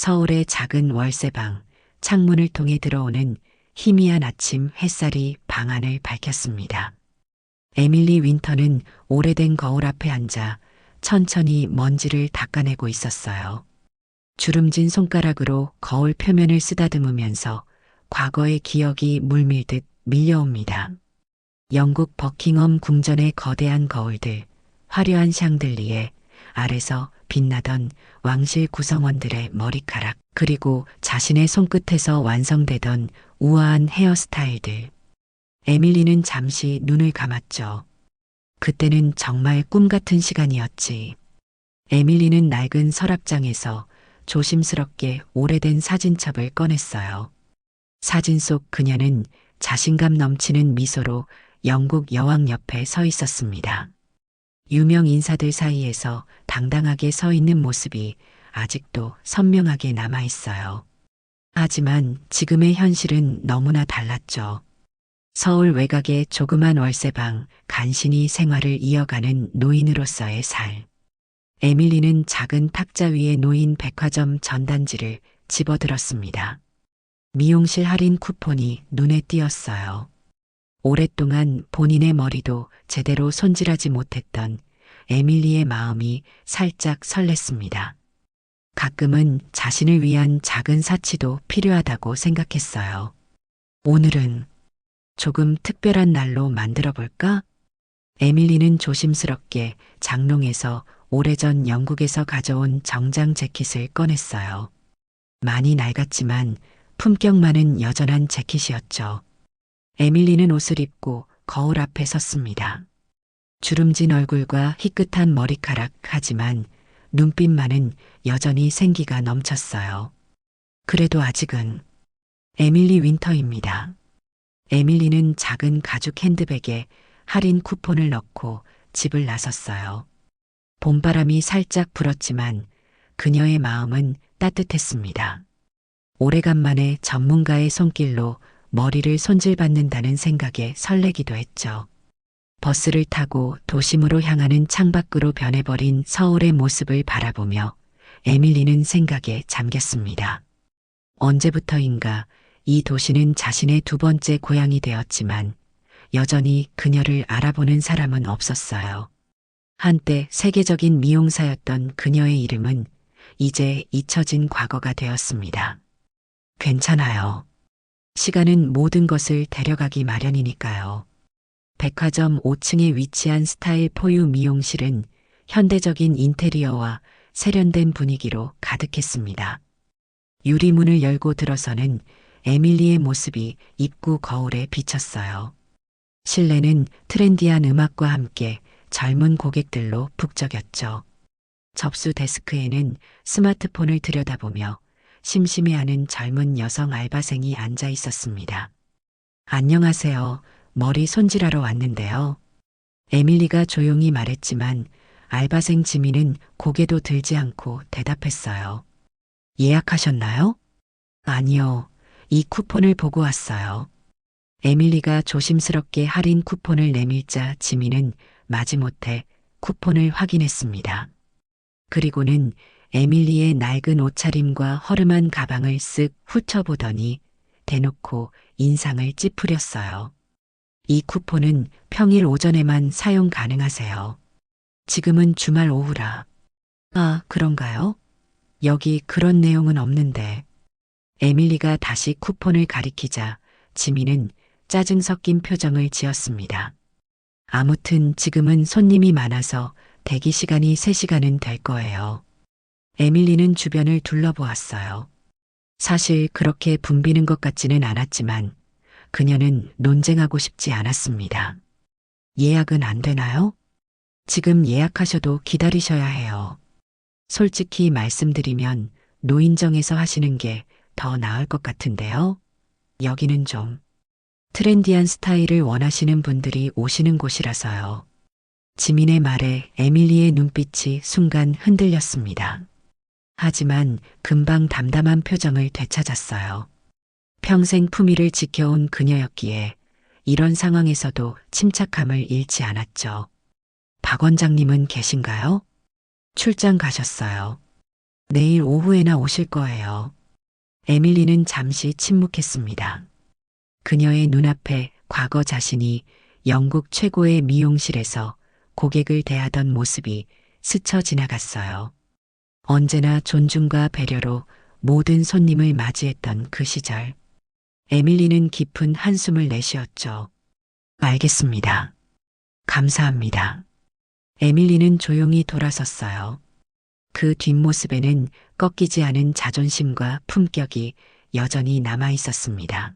서울의 작은 월세방, 창문을 통해 들어오는 희미한 아침 햇살이 방 안을 밝혔습니다. 에밀리 윈터는 오래된 거울 앞에 앉아 천천히 먼지를 닦아내고 있었어요. 주름진 손가락으로 거울 표면을 쓰다듬으면서 과거의 기억이 물밀듯 밀려옵니다. 영국 버킹엄 궁전의 거대한 거울들, 화려한 샹들리에, 아래서 빛나던 왕실 구성원들의 머리카락, 그리고 자신의 손끝에서 완성되던 우아한 헤어스타일들. 에밀리는 잠시 눈을 감았죠. 그때는 정말 꿈 같은 시간이었지. 에밀리는 낡은 서랍장에서 조심스럽게 오래된 사진첩을 꺼냈어요. 사진 속 그녀는 자신감 넘치는 미소로 영국 여왕 옆에 서 있었습니다. 유명 인사들 사이에서 당당하게 서 있는 모습이 아직도 선명하게 남아 있어요. 하지만 지금의 현실은 너무나 달랐죠. 서울 외곽의 조그만 월세방, 간신히 생활을 이어가는 노인으로서의 삶. 에밀리는 작은 탁자 위에 놓인 백화점 전단지를 집어들었습니다. 미용실 할인 쿠폰이 눈에 띄었어요. 오랫동안 본인의 머리도 제대로 손질하지 못했던 에밀리의 마음이 살짝 설렜습니다. 가끔은 자신을 위한 작은 사치도 필요하다고 생각했어요. 오늘은 조금 특별한 날로 만들어 볼까? 에밀리는 조심스럽게 장롱에서 오래전 영국에서 가져온 정장 재킷을 꺼냈어요. 많이 낡았지만 품격 많은 여전한 재킷이었죠. 에밀리는 옷을 입고 거울 앞에 섰습니다. 주름진 얼굴과 희끗한 머리카락, 하지만 눈빛만은 여전히 생기가 넘쳤어요. 그래도 아직은 에밀리 윈터입니다. 에밀리는 작은 가죽 핸드백에 할인 쿠폰을 넣고 집을 나섰어요. 봄바람이 살짝 불었지만 그녀의 마음은 따뜻했습니다. 오래간만에 전문가의 손길로 머리를 손질받는다는 생각에 설레기도 했죠. 버스를 타고 도심으로 향하는 창밖으로 변해버린 서울의 모습을 바라보며 에밀리는 생각에 잠겼습니다. 언제부터인가 이 도시는 자신의 두 번째 고향이 되었지만 여전히 그녀를 알아보는 사람은 없었어요. 한때 세계적인 미용사였던 그녀의 이름은 이제 잊혀진 과거가 되었습니다. 괜찮아요. 시간은 모든 것을 데려가기 마련이니까요. 백화점 5층에 위치한 스타일 포유 미용실은 현대적인 인테리어와 세련된 분위기로 가득했습니다. 유리문을 열고 들어서는 에밀리의 모습이 입구 거울에 비쳤어요. 실내는 트렌디한 음악과 함께 젊은 고객들로 북적였죠. 접수 데스크에는 스마트폰을 들여다보며 심심해하는 젊은 여성 알바생이 앉아 있었습니다. 안녕하세요. 머리 손질하러 왔는데요. 에밀리가 조용히 말했지만 알바생 지민은 고개도 들지 않고 대답했어요. 예약하셨나요? 아니요. 이 쿠폰을 보고 왔어요. 에밀리가 조심스럽게 할인 쿠폰을 내밀자 지민은 마지못해 쿠폰을 확인했습니다. 그리고는 에밀리의 낡은 옷차림과 허름한 가방을 쓱 훑어보더니 대놓고 인상을 찌푸렸어요. 이 쿠폰은 평일 오전에만 사용 가능하세요. 지금은 주말 오후라. 아, 그런가요? 여기 그런 내용은 없는데. 에밀리가 다시 쿠폰을 가리키자 지민은 짜증 섞인 표정을 지었습니다. 아무튼 지금은 손님이 많아서 대기 시간이 3시간은 될 거예요. 에밀리는 주변을 둘러보았어요. 사실 그렇게 붐비는 것 같지는 않았지만 그녀는 논쟁하고 싶지 않았습니다. 예약은 안 되나요? 지금 예약하셔도 기다리셔야 해요. 솔직히 말씀드리면 노인정에서 하시는 게 더 나을 것 같은데요. 여기는 좀 트렌디한 스타일을 원하시는 분들이 오시는 곳이라서요. 지민의 말에 에밀리의 눈빛이 순간 흔들렸습니다. 하지만 금방 담담한 표정을 되찾았어요. 평생 품위를 지켜온 그녀였기에 이런 상황에서도 침착함을 잃지 않았죠. 박 원장님은 계신가요? 출장 가셨어요. 내일 오후에나 오실 거예요. 에밀리는 잠시 침묵했습니다. 그녀의 눈앞에 과거 자신이 영국 최고의 미용실에서 고객을 대하던 모습이 스쳐 지나갔어요. 언제나 존중과 배려로 모든 손님을 맞이했던 그 시절. 에밀리는 깊은 한숨을 내쉬었죠. 알겠습니다. 감사합니다. 에밀리는 조용히 돌아섰어요. 그 뒷모습에는 꺾이지 않은 자존심과 품격이 여전히 남아 있었습니다.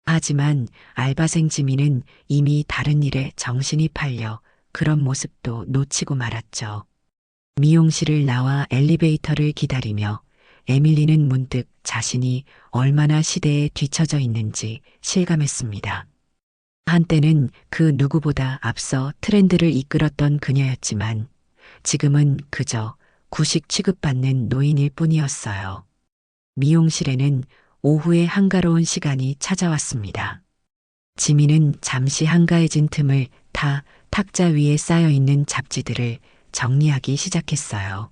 하지만 알바생 지민은 이미 다른 일에 정신이 팔려 그런 모습도 놓치고 말았죠. 미용실을 나와 엘리베이터를 기다리며 에밀리는 문득 자신이 얼마나 시대에 뒤처져 있는지 실감했습니다. 한때는 그 누구보다 앞서 트렌드를 이끌었던 그녀였지만 지금은 그저 구식 취급받는 노인일 뿐이었어요. 미용실에는 오후의 한가로운 시간이 찾아왔습니다. 지민은 잠시 한가해진 틈을 타 탁자 위에 쌓여있는 잡지들을 정리하기 시작했어요.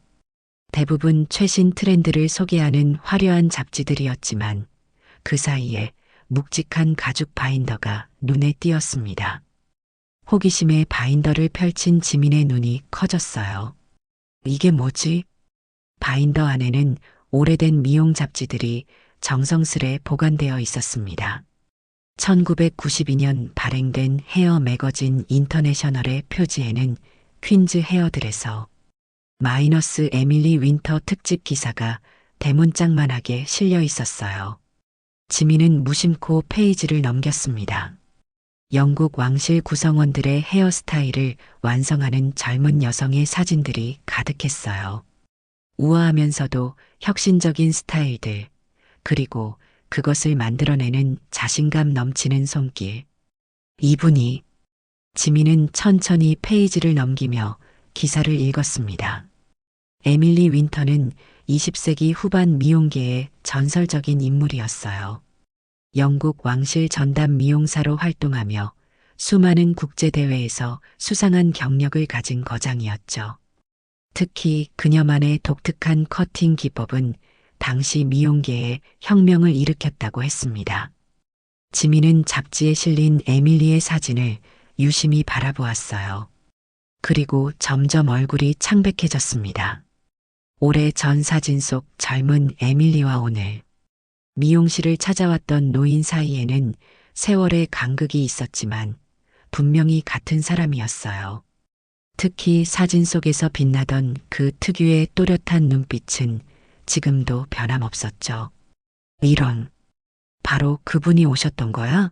대부분 최신 트렌드를 소개하는 화려한 잡지들이었지만 그 사이에 묵직한 가죽 바인더가 눈에 띄었습니다. 호기심에 바인더를 펼친 지민의 눈이 커졌어요. 이게 뭐지? 바인더 안에는 오래된 미용 잡지들이 정성스레 보관되어 있었습니다. 1992년 발행된 헤어 매거진 인터내셔널의 표지에는 퀸즈 헤어드레서 마이너스 에밀리 윈터 특집 기사가 대문짝만하게 실려 있었어요. 지민은 무심코 페이지를 넘겼습니다. 영국 왕실 구성원들의 헤어스타일을 완성하는 젊은 여성의 사진들이 가득했어요. 우아하면서도 혁신적인 스타일들, 그리고 그것을 만들어내는 자신감 넘치는 손길. 이분이 지민은 천천히 페이지를 넘기며 기사를 읽었습니다. 에밀리 윈터는 20세기 후반 미용계의 전설적인 인물이었어요. 영국 왕실 전담 미용사로 활동하며 수많은 국제대회에서 수상한 경력을 가진 거장이었죠. 특히 그녀만의 독특한 커팅 기법은 당시 미용계에 혁명을 일으켰다고 했습니다. 지민은 잡지에 실린 에밀리의 사진을 유심히 바라보았어요. 그리고 점점 얼굴이 창백해졌습니다. 오래 전 사진 속 젊은 에밀리와 오늘 미용실을 찾아왔던 노인 사이에는 세월의 간극이 있었지만 분명히 같은 사람이었어요. 특히 사진 속에서 빛나던 그 특유의 또렷한 눈빛은 지금도 변함없었죠. 이런, 바로 그분이 오셨던 거야?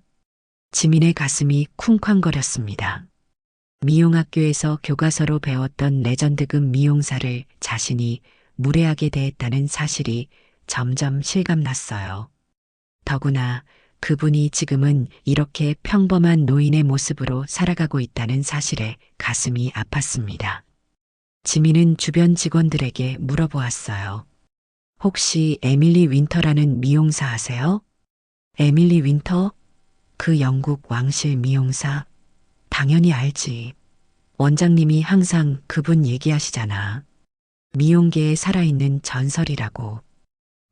지민의 가슴이 쿵쾅거렸습니다. 미용학교에서 교과서로 배웠던 레전드급 미용사를 자신이 무례하게 대했다는 사실이 점점 실감났어요. 더구나 그분이 지금은 이렇게 평범한 노인의 모습으로 살아가고 있다는 사실에 가슴이 아팠습니다. 지민은 주변 직원들에게 물어보았어요. 혹시 에밀리 윈터라는 미용사 아세요? 에밀리 윈터? 그 영국 왕실 미용사? 당연히 알지. 원장님이 항상 그분 얘기하시잖아. 미용계에 살아있는 전설이라고.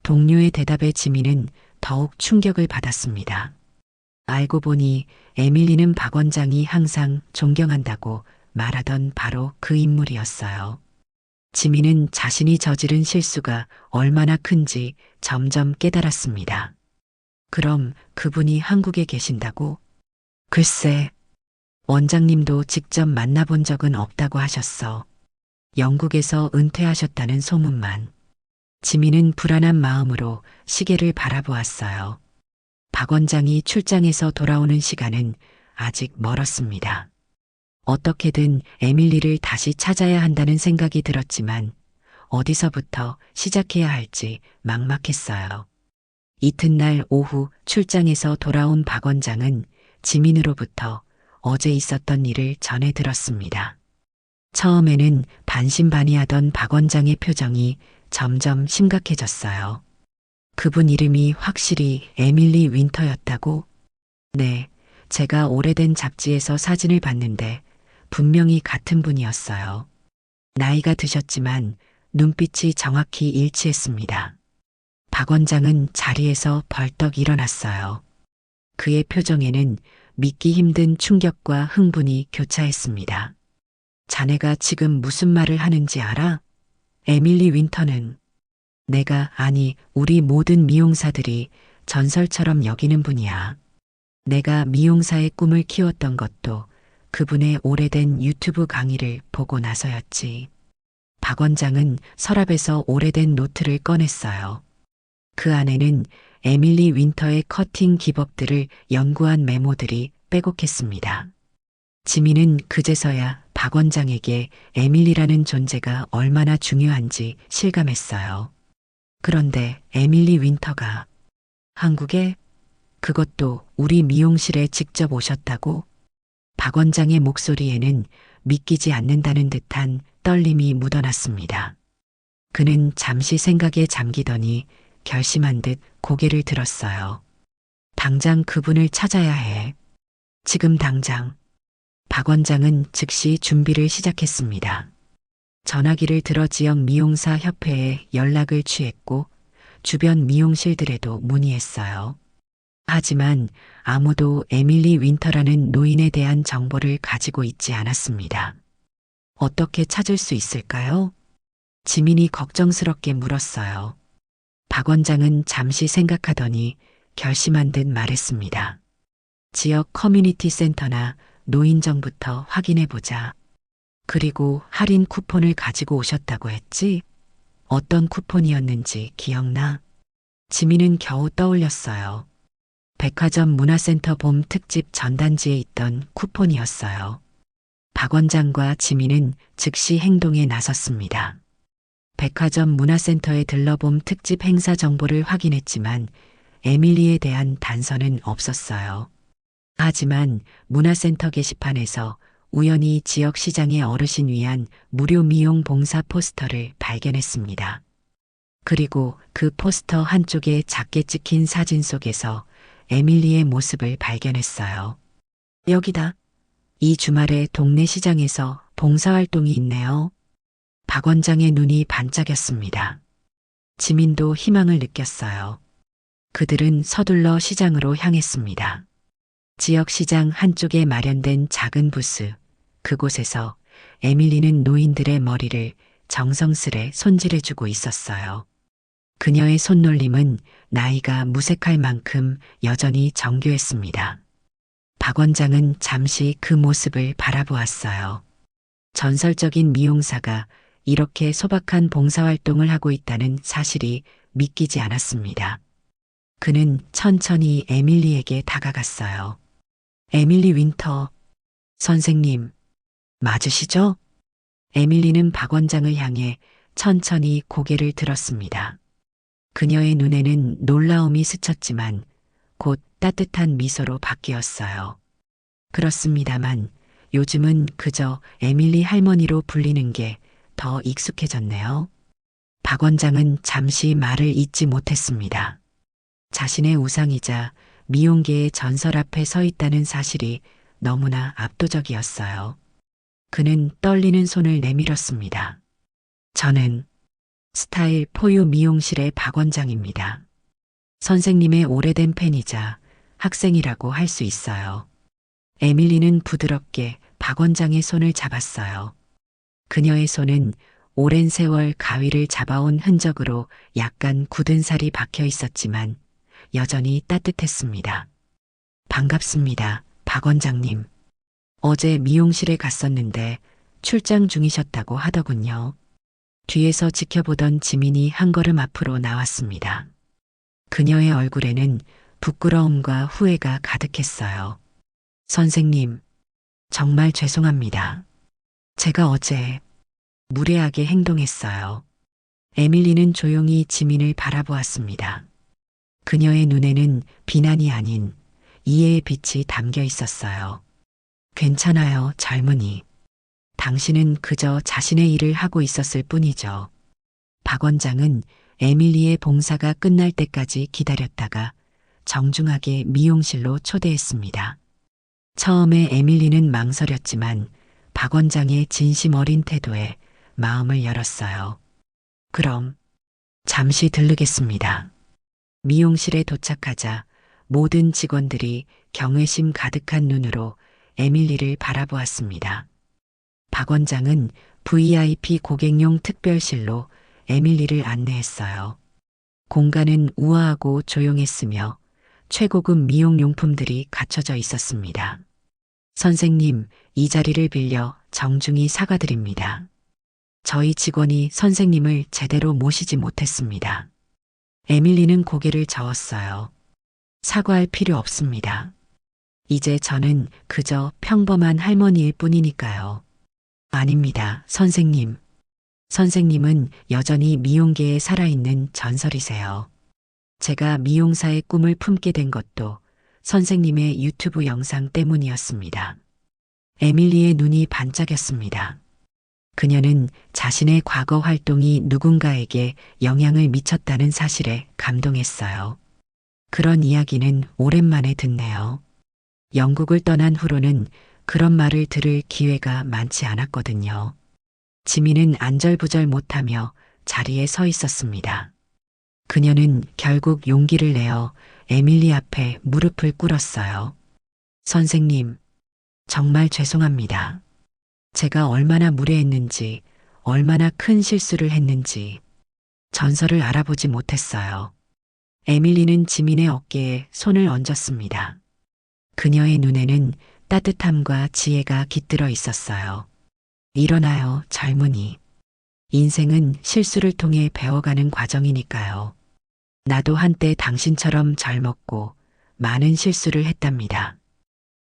동료의 대답에 지민은 더욱 충격을 받았습니다. 알고 보니 에밀리는 박 원장이 항상 존경한다고 말하던 바로 그 인물이었어요. 지민은 자신이 저지른 실수가 얼마나 큰지 점점 깨달았습니다. 그럼 그분이 한국에 계신다고? 글쎄, 원장님도 직접 만나본 적은 없다고 하셨어. 영국에서 은퇴하셨다는 소문만. 지민은 불안한 마음으로 시계를 바라보았어요. 박 원장이 출장에서 돌아오는 시간은 아직 멀었습니다. 어떻게든 에밀리를 다시 찾아야 한다는 생각이 들었지만 어디서부터 시작해야 할지 막막했어요. 이튿날 오후 출장에서 돌아온 박 원장은 지민으로부터 어제 있었던 일을 전해 들었습니다. 처음에는 반신반의하던 박 원장의 표정이 점점 심각해졌어요. 그분 이름이 확실히 에밀리 윈터였다고? 네, 제가 오래된 잡지에서 사진을 봤는데 분명히 같은 분이었어요. 나이가 드셨지만 눈빛이 정확히 일치했습니다. 박 원장은 자리에서 벌떡 일어났어요. 그의 표정에는 믿기 힘든 충격과 흥분이 교차했습니다. 자네가 지금 무슨 말을 하는지 알아? 에밀리 윈터는 아니, 우리 모든 미용사들이 전설처럼 여기는 분이야. 내가 미용사의 꿈을 키웠던 것도 그분의 오래된 유튜브 강의를 보고 나서였지. 박 원장은 서랍에서 오래된 노트를 꺼냈어요. 그 안에는 에밀리 윈터의 커팅 기법들을 연구한 메모들이 빼곡했습니다. 지민은 그제서야 박 원장에게 에밀리라는 존재가 얼마나 중요한지 실감했어요. 그런데 에밀리 윈터가 한국에, 그것도 우리 미용실에 직접 오셨다고? 박 원장의 목소리에는 믿기지 않는다는 듯한 떨림이 묻어났습니다. 그는 잠시 생각에 잠기더니 결심한 듯 고개를 들었어요. 당장 그분을 찾아야 해. 지금 당장. 박 원장은 즉시 준비를 시작했습니다. 전화기를 들어 지역 미용사 협회에 연락을 취했고 주변 미용실들에도 문의했어요. 하지만 아무도 에밀리 윈터라는 노인에 대한 정보를 가지고 있지 않았습니다. 어떻게 찾을 수 있을까요? 지민이 걱정스럽게 물었어요. 박 원장은 잠시 생각하더니 결심한 듯 말했습니다. 지역 커뮤니티 센터나 노인정부터 확인해 보자. 그리고 할인 쿠폰을 가지고 오셨다고 했지? 어떤 쿠폰이었는지 기억나? 지민은 겨우 떠올렸어요. 백화점 문화센터 봄 특집 전단지에 있던 쿠폰이었어요. 박 원장과 지민은 즉시 행동에 나섰습니다. 백화점 문화센터에 들러봄 특집 행사 정보를 확인했지만 에밀리에 대한 단서는 없었어요. 하지만 문화센터 게시판에서 우연히 지역 시장의 어르신 위한 무료 미용 봉사 포스터를 발견했습니다. 그리고 그 포스터 한쪽에 작게 찍힌 사진 속에서 에밀리의 모습을 발견했어요. 여기다. 이 주말에 동네 시장에서 봉사활동이 있네요. 박 원장의 눈이 반짝였습니다. 지민도 희망을 느꼈어요. 그들은 서둘러 시장으로 향했습니다. 지역 시장 한쪽에 마련된 작은 부스, 그곳에서 에밀리는 노인들의 머리를 정성스레 손질해주고 있었어요. 그녀의 손놀림은 나이가 무색할 만큼 여전히 정교했습니다. 박 원장은 잠시 그 모습을 바라보았어요. 전설적인 미용사가 이렇게 소박한 봉사활동을 하고 있다는 사실이 믿기지 않았습니다. 그는 천천히 에밀리에게 다가갔어요. 에밀리 윈터, 선생님, 맞으시죠? 에밀리는 박 원장을 향해 천천히 고개를 들었습니다. 그녀의 눈에는 놀라움이 스쳤지만 곧 따뜻한 미소로 바뀌었어요. 그렇습니다만 요즘은 그저 에밀리 할머니로 불리는 게 더 익숙해졌네요. 박 원장은 잠시 말을 잇지 못했습니다. 자신의 우상이자 미용계의 전설 앞에 서 있다는 사실이 너무나 압도적이었어요. 그는 떨리는 손을 내밀었습니다. 저는 스타일 포유 미용실의 박 원장입니다. 선생님의 오래된 팬이자 학생이라고 할 수 있어요. 에밀리는 부드럽게 박 원장의 손을 잡았어요. 그녀의 손은 오랜 세월 가위를 잡아온 흔적으로 약간 굳은 살이 박혀 있었지만 여전히 따뜻했습니다. 반갑습니다, 박 원장님. 어제 미용실에 갔었는데 출장 중이셨다고 하더군요. 뒤에서 지켜보던 지민이 한 걸음 앞으로 나왔습니다. 그녀의 얼굴에는 부끄러움과 후회가 가득했어요. 선생님, 정말 죄송합니다. 제가 어제 무례하게 행동했어요. 에밀리는 조용히 지민을 바라보았습니다. 그녀의 눈에는 비난이 아닌 이해의 빛이 담겨 있었어요. 괜찮아요, 젊은이. 당신은 그저 자신의 일을 하고 있었을 뿐이죠. 박 원장은 에밀리의 봉사가 끝날 때까지 기다렸다가 정중하게 미용실로 초대했습니다. 처음에 에밀리는 망설였지만 박 원장의 진심 어린 태도에 마음을 열었어요. 그럼 잠시 들르겠습니다. 미용실에 도착하자 모든 직원들이 경외심 가득한 눈으로 에밀리를 바라보았습니다. 박 원장은 VIP 고객용 특별실로 에밀리를 안내했어요. 공간은 우아하고 조용했으며 최고급 미용용품들이 갖춰져 있었습니다. 선생님, 이 자리를 빌려 정중히 사과드립니다. 저희 직원이 선생님을 제대로 모시지 못했습니다. 에밀리는 고개를 저었어요. 사과할 필요 없습니다. 이제 저는 그저 평범한 할머니일 뿐이니까요. 아닙니다, 선생님. 선생님은 여전히 미용계에 살아있는 전설이세요. 제가 미용사의 꿈을 품게 된 것도 선생님의 유튜브 영상 때문이었습니다. 에밀리의 눈이 반짝였습니다. 그녀는 자신의 과거 활동이 누군가에게 영향을 미쳤다는 사실에 감동했어요. 그런 이야기는 오랜만에 듣네요. 영국을 떠난 후로는 그런 말을 들을 기회가 많지 않았거든요. 지민은 안절부절 못하며 자리에 서 있었습니다. 그녀는 결국 용기를 내어 에밀리 앞에 무릎을 꿇었어요. 선생님, 정말 죄송합니다. 제가 얼마나 무례했는지, 얼마나 큰 실수를 했는지 전설을 알아보지 못했어요. 에밀리는 지민의 어깨에 손을 얹었습니다. 그녀의 눈에는 따뜻함과 지혜가 깃들어 있었어요. 일어나요, 젊은이. 인생은 실수를 통해 배워가는 과정이니까요. 나도 한때 당신처럼 젊었고 많은 실수를 했답니다.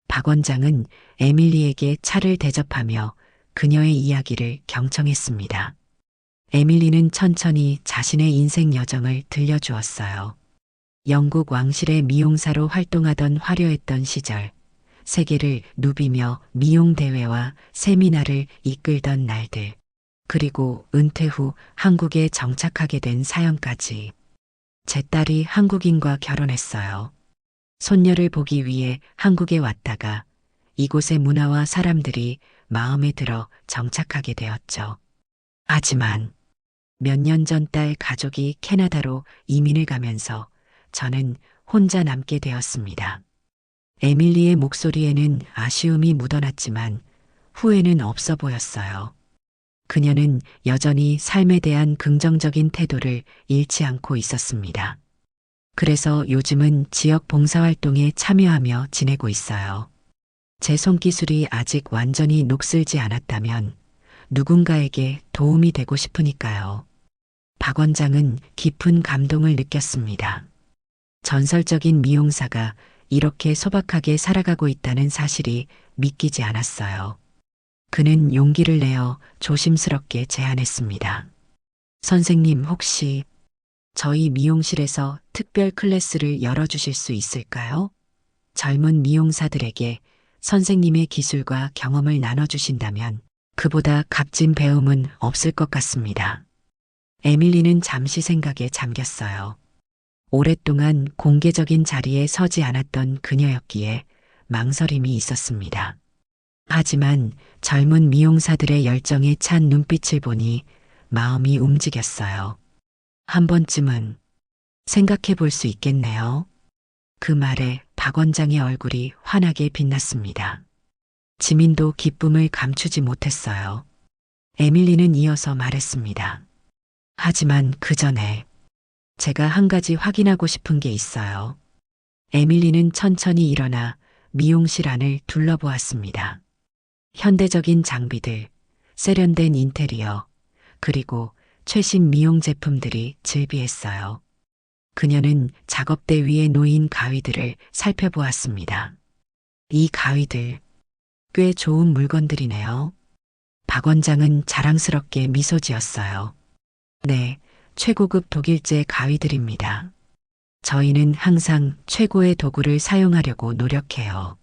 박 원장은 에밀리에게 차를 대접하며 그녀의 이야기를 경청했습니다. 에밀리는 천천히 자신의 인생 여정을 들려주었어요. 영국 왕실의 미용사로 활동하던 화려했던 시절, 세계를 누비며 미용 대회와 세미나를 이끌던 날들, 그리고 은퇴 후 한국에 정착하게 된 사연까지. 제 딸이 한국인과 결혼했어요. 손녀를 보기 위해 한국에 왔다가 이곳의 문화와 사람들이 마음에 들어 정착하게 되었죠. 하지만 몇 년 전 딸 가족이 캐나다로 이민을 가면서 저는 혼자 남게 되었습니다. 에밀리의 목소리에는 아쉬움이 묻어났지만 후회는 없어 보였어요. 그녀는 여전히 삶에 대한 긍정적인 태도를 잃지 않고 있었습니다. 그래서 요즘은 지역 봉사활동에 참여하며 지내고 있어요. 제 손기술이 아직 완전히 녹슬지 않았다면 누군가에게 도움이 되고 싶으니까요. 박 원장은 깊은 감동을 느꼈습니다. 전설적인 미용사가 이렇게 소박하게 살아가고 있다는 사실이 믿기지 않았어요. 그는 용기를 내어 조심스럽게 제안했습니다. 선생님, 혹시 저희 미용실에서 특별 클래스를 열어주실 수 있을까요? 젊은 미용사들에게 선생님의 기술과 경험을 나눠주신다면 그보다 값진 배움은 없을 것 같습니다. 에밀리는 잠시 생각에 잠겼어요. 오랫동안 공개적인 자리에 서지 않았던 그녀였기에 망설임이 있었습니다. 하지만 젊은 미용사들의 열정에 찬 눈빛을 보니 마음이 움직였어요. 한 번쯤은 생각해 볼 수 있겠네요. 그 말에 박 원장의 얼굴이 환하게 빛났습니다. 지민도 기쁨을 감추지 못했어요. 에밀리는 이어서 말했습니다. 하지만 그 전에 제가 한 가지 확인하고 싶은 게 있어요. 에밀리는 천천히 일어나 미용실 안을 둘러보았습니다. 현대적인 장비들, 세련된 인테리어, 그리고 최신 미용 제품들이 즐비했어요. 그녀는 작업대 위에 놓인 가위들을 살펴보았습니다. 이 가위들, 꽤 좋은 물건들이네요. 박 원장은 자랑스럽게 미소 지었어요. 네, 최고급 독일제 가위들입니다. 저희는 항상 최고의 도구를 사용하려고 노력해요.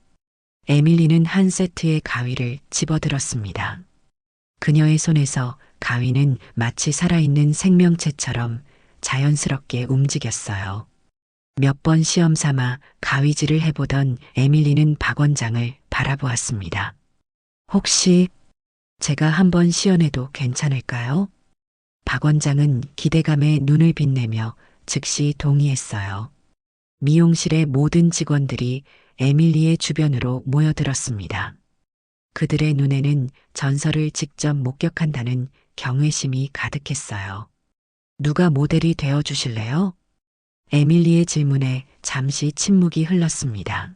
에밀리는 한 세트의 가위를 집어들었습니다. 그녀의 손에서 가위는 마치 살아있는 생명체처럼 자연스럽게 움직였어요. 몇 번 시험 삼아 가위질을 해보던 에밀리는 박 원장을 바라보았습니다. 혹시 제가 한번 시연해도 괜찮을까요? 박 원장은 기대감에 눈을 빛내며 즉시 동의했어요. 미용실의 모든 직원들이 에밀리의 주변으로 모여들었습니다. 그들의 눈에는 전설을 직접 목격한다는 경외심이 가득했어요. 누가 모델이 되어 주실래요? 에밀리의 질문에 잠시 침묵이 흘렀습니다.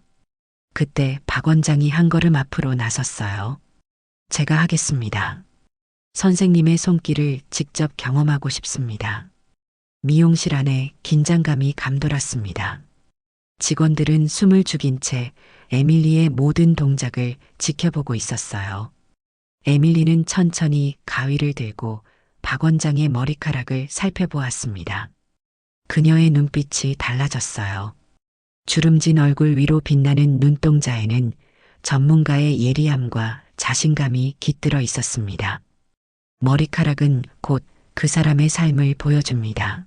그때 박 원장이 한 걸음 앞으로 나섰어요. 제가 하겠습니다. 선생님의 손길을 직접 경험하고 싶습니다. 미용실 안에 긴장감이 감돌았습니다. 직원들은 숨을 죽인 채 에밀리의 모든 동작을 지켜보고 있었어요. 에밀리는 천천히 가위를 들고 박 원장의 머리카락을 살펴보았습니다. 그녀의 눈빛이 달라졌어요. 주름진 얼굴 위로 빛나는 눈동자에는 전문가의 예리함과 자신감이 깃들어 있었습니다. 머리카락은 곧 그 사람의 삶을 보여줍니다.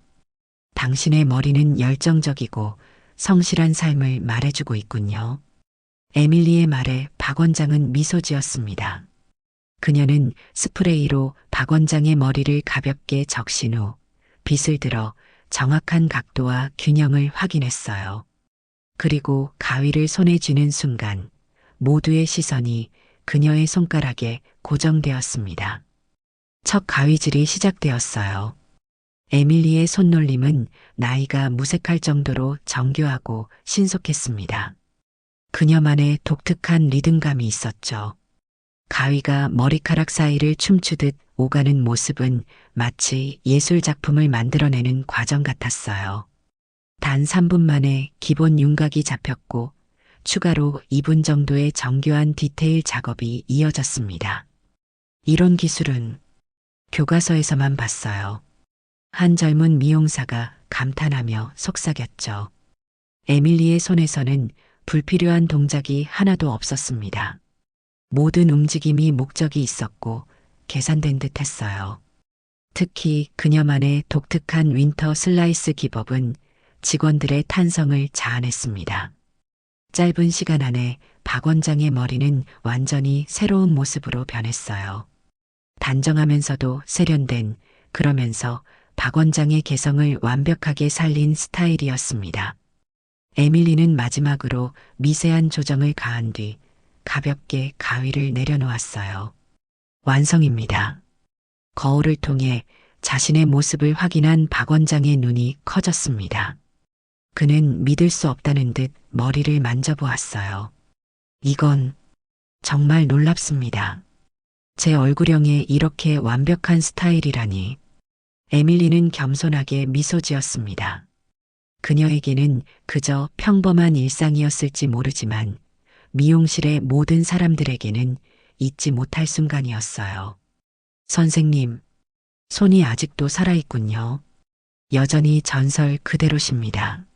당신의 머리는 열정적이고 성실한 삶을 말해주고 있군요. 에밀리의 말에 박 원장은 미소 지었습니다. 그녀는 스프레이로 박 원장의 머리를 가볍게 적신 후 빗을 들어 정확한 각도와 균형을 확인했어요. 그리고 가위를 손에 쥐는 순간 모두의 시선이 그녀의 손가락에 고정되었습니다. 첫 가위질이 시작되었어요. 에밀리의 손놀림은 나이가 무색할 정도로 정교하고 신속했습니다. 그녀만의 독특한 리듬감이 있었죠. 가위가 머리카락 사이를 춤추듯 오가는 모습은 마치 예술작품을 만들어내는 과정 같았어요. 단 3분 만에 기본 윤곽이 잡혔고 추가로 2분 정도의 정교한 디테일 작업이 이어졌습니다. 이런 기술은 교과서에서만 봤어요. 한 젊은 미용사가 감탄하며 속삭였죠. 에밀리의 손에서는 불필요한 동작이 하나도 없었습니다. 모든 움직임이 목적이 있었고 계산된 듯 했어요. 특히 그녀만의 독특한 윈터 슬라이스 기법은 직원들의 탄성을 자아냈습니다. 짧은 시간 안에 박 원장의 머리는 완전히 새로운 모습으로 변했어요. 단정하면서도 세련된, 그러면서 박 원장의 개성을 완벽하게 살린 스타일이었습니다. 에밀리는 마지막으로 미세한 조정을 가한 뒤 가볍게 가위를 내려놓았어요. 완성입니다. 거울을 통해 자신의 모습을 확인한 박 원장의 눈이 커졌습니다. 그는 믿을 수 없다는 듯 머리를 만져보았어요. 이건 정말 놀랍습니다. 제 얼굴형에 이렇게 완벽한 스타일이라니. 에밀리는 겸손하게 미소 지었습니다. 그녀에게는 그저 평범한 일상이었을지 모르지만 미용실의 모든 사람들에게는 잊지 못할 순간이었어요. 선생님, 손이 아직도 살아있군요. 여전히 전설 그대로십니다.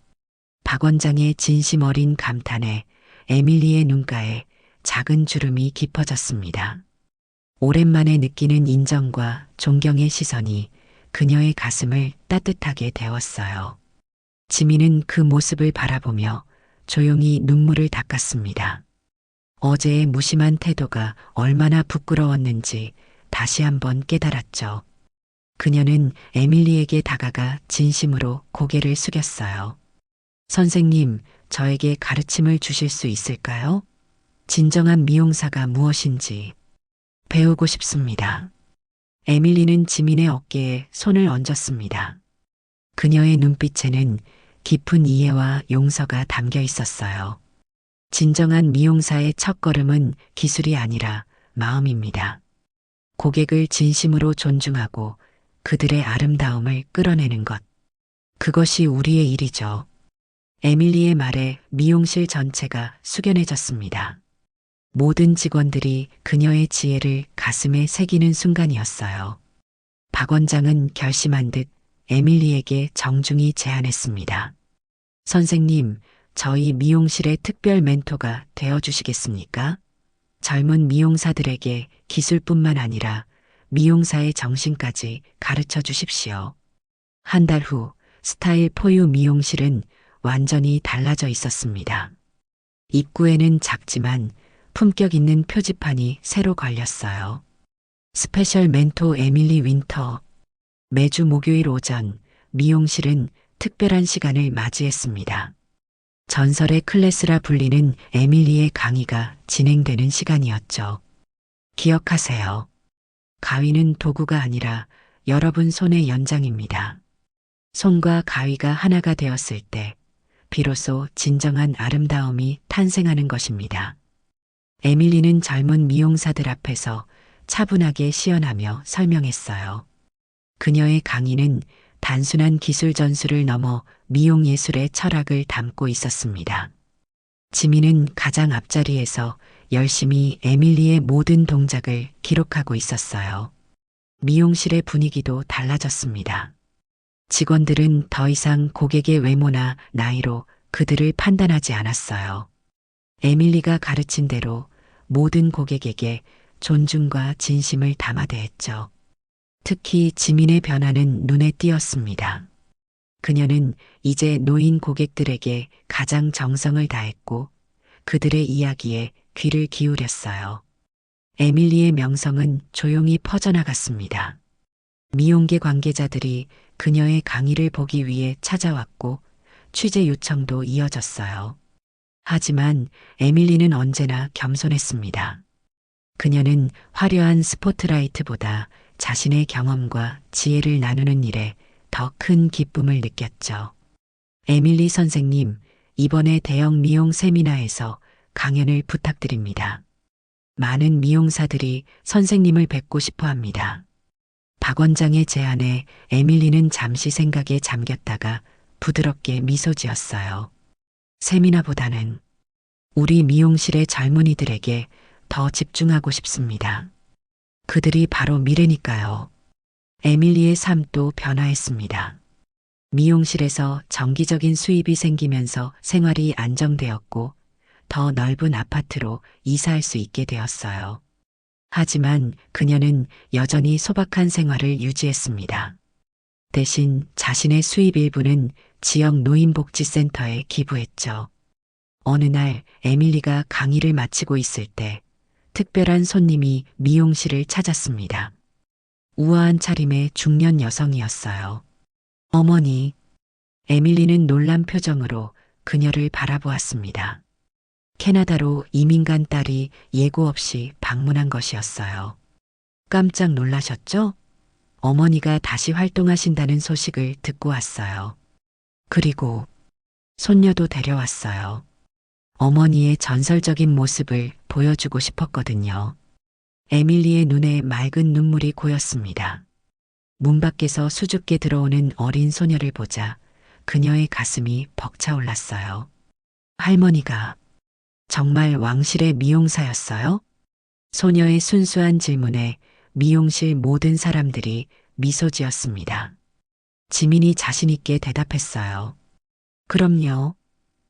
박 원장의 진심 어린 감탄에 에밀리의 눈가에 작은 주름이 깊어졌습니다. 오랜만에 느끼는 인정과 존경의 시선이 그녀의 가슴을 따뜻하게 데웠어요. 지민은 그 모습을 바라보며 조용히 눈물을 닦았습니다. 어제의 무심한 태도가 얼마나 부끄러웠는지 다시 한번 깨달았죠. 그녀는 에밀리에게 다가가 진심으로 고개를 숙였어요. 선생님, 저에게 가르침을 주실 수 있을까요? 진정한 미용사가 무엇인지 배우고 싶습니다. 에밀리는 지민의 어깨에 손을 얹었습니다. 그녀의 눈빛에는 깊은 이해와 용서가 담겨 있었어요. 진정한 미용사의 첫걸음은 기술이 아니라 마음입니다. 고객을 진심으로 존중하고 그들의 아름다움을 끌어내는 것. 그것이 우리의 일이죠. 에밀리의 말에 미용실 전체가 숙연해졌습니다. 모든 직원들이 그녀의 지혜를 가슴에 새기는 순간이었어요. 박 원장은 결심한 듯 에밀리에게 정중히 제안했습니다. 선생님, 저희 미용실의 특별 멘토가 되어주시겠습니까? 젊은 미용사들에게 기술뿐만 아니라 미용사의 정신까지 가르쳐 주십시오. 한 달 후 스타일 포유 미용실은 완전히 달라져 있었습니다. 입구에는 작지만 품격 있는 표지판이 새로 걸렸어요. 스페셜 멘토 에밀리 윈터. 매주 목요일 오전 미용실은 특별한 시간을 맞이했습니다. 전설의 클래스라 불리는 에밀리의 강의가 진행되는 시간이었죠. 기억하세요. 가위는 도구가 아니라 여러분 손의 연장입니다. 손과 가위가 하나가 되었을 때 비로소 진정한 아름다움이 탄생하는 것입니다. 에밀리는 젊은 미용사들 앞에서 차분하게 시연하며 설명했어요. 그녀의 강의는 단순한 기술 전수를 넘어 미용 예술의 철학을 담고 있었습니다. 지민은 가장 앞자리에서 열심히 에밀리의 모든 동작을 기록하고 있었어요. 미용실의 분위기도 달라졌습니다. 직원들은 더 이상 고객의 외모나 나이로 그들을 판단하지 않았어요. 에밀리가 가르친 대로 모든 고객에게 존중과 진심을 담아 대했죠. 특히 지민의 변화는 눈에 띄었습니다. 그녀는 이제 노인 고객들에게 가장 정성을 다했고 그들의 이야기에 귀를 기울였어요. 에밀리의 명성은 조용히 퍼져나갔습니다. 미용계 관계자들이 그녀의 강의를 보기 위해 찾아왔고 취재 요청도 이어졌어요. 하지만 에밀리는 언제나 겸손했습니다. 그녀는 화려한 스포트라이트보다 자신의 경험과 지혜를 나누는 일에 더 큰 기쁨을 느꼈죠. 에밀리 선생님, 이번에 대형 미용 세미나에서 강연을 부탁드립니다. 많은 미용사들이 선생님을 뵙고 싶어 합니다. 박 원장의 제안에 에밀리는 잠시 생각에 잠겼다가 부드럽게 미소 지었어요. 세미나보다는 우리 미용실의 젊은이들에게 더 집중하고 싶습니다. 그들이 바로 미래니까요. 에밀리의 삶도 변화했습니다. 미용실에서 정기적인 수입이 생기면서 생활이 안정되었고 더 넓은 아파트로 이사할 수 있게 되었어요. 하지만 그녀는 여전히 소박한 생활을 유지했습니다. 대신 자신의 수입 일부는 지역 노인복지센터에 기부했죠. 어느 날 에밀리가 강의를 마치고 있을 때 특별한 손님이 미용실을 찾았습니다. 우아한 차림의 중년 여성이었어요. 어머니, 에밀리는 놀란 표정으로 그녀를 바라보았습니다. 캐나다로 이민 간 딸이 예고 없이 방문한 것이었어요. 깜짝 놀라셨죠? 어머니가 다시 활동하신다는 소식을 듣고 왔어요. 그리고 손녀도 데려왔어요. 어머니의 전설적인 모습을 보여주고 싶었거든요. 에밀리의 눈에 맑은 눈물이 고였습니다. 문 밖에서 수줍게 들어오는 어린 소녀를 보자 그녀의 가슴이 벅차올랐어요. 할머니가 정말 왕실의 미용사였어요? 소녀의 순수한 질문에 미용실 모든 사람들이 미소 지었습니다. 지민이 자신있게 대답했어요. 그럼요.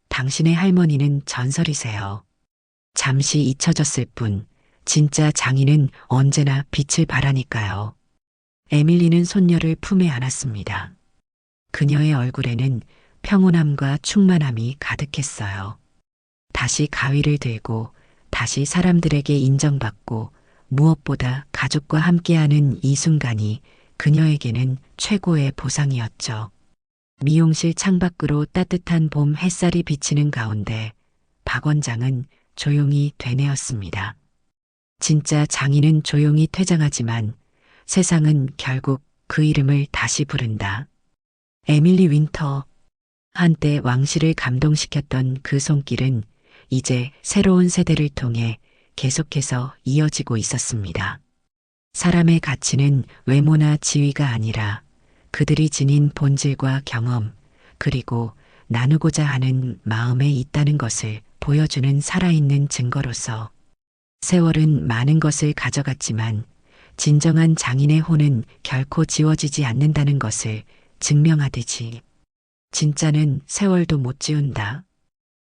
당신의 할머니는 전설이세요. 잠시 잊혀졌을 뿐 진짜 장인은 언제나 빛을 발하니까요. 에밀리는 손녀를 품에 안았습니다. 그녀의 얼굴에는 평온함과 충만함이 가득했어요. 다시 가위를 들고 다시 사람들에게 인정받고 무엇보다 가족과 함께하는 이 순간이 그녀에게는 최고의 보상이었죠. 미용실 창밖으로 따뜻한 봄 햇살이 비치는 가운데 박 원장은 조용히 되뇌었습니다. 진짜 장인은 조용히 퇴장하지만 세상은 결국 그 이름을 다시 부른다. 에밀리 윈터. 한때 왕실을 감동시켰던 그 손길은 이제 새로운 세대를 통해 계속해서 이어지고 있었습니다. 사람의 가치는 외모나 지위가 아니라 그들이 지닌 본질과 경험, 그리고 나누고자 하는 마음에 있다는 것을 보여주는 살아있는 증거로서 세월은 많은 것을 가져갔지만 진정한 장인의 혼은 결코 지워지지 않는다는 것을 증명하듯이 진짜는 세월도 못 지운다.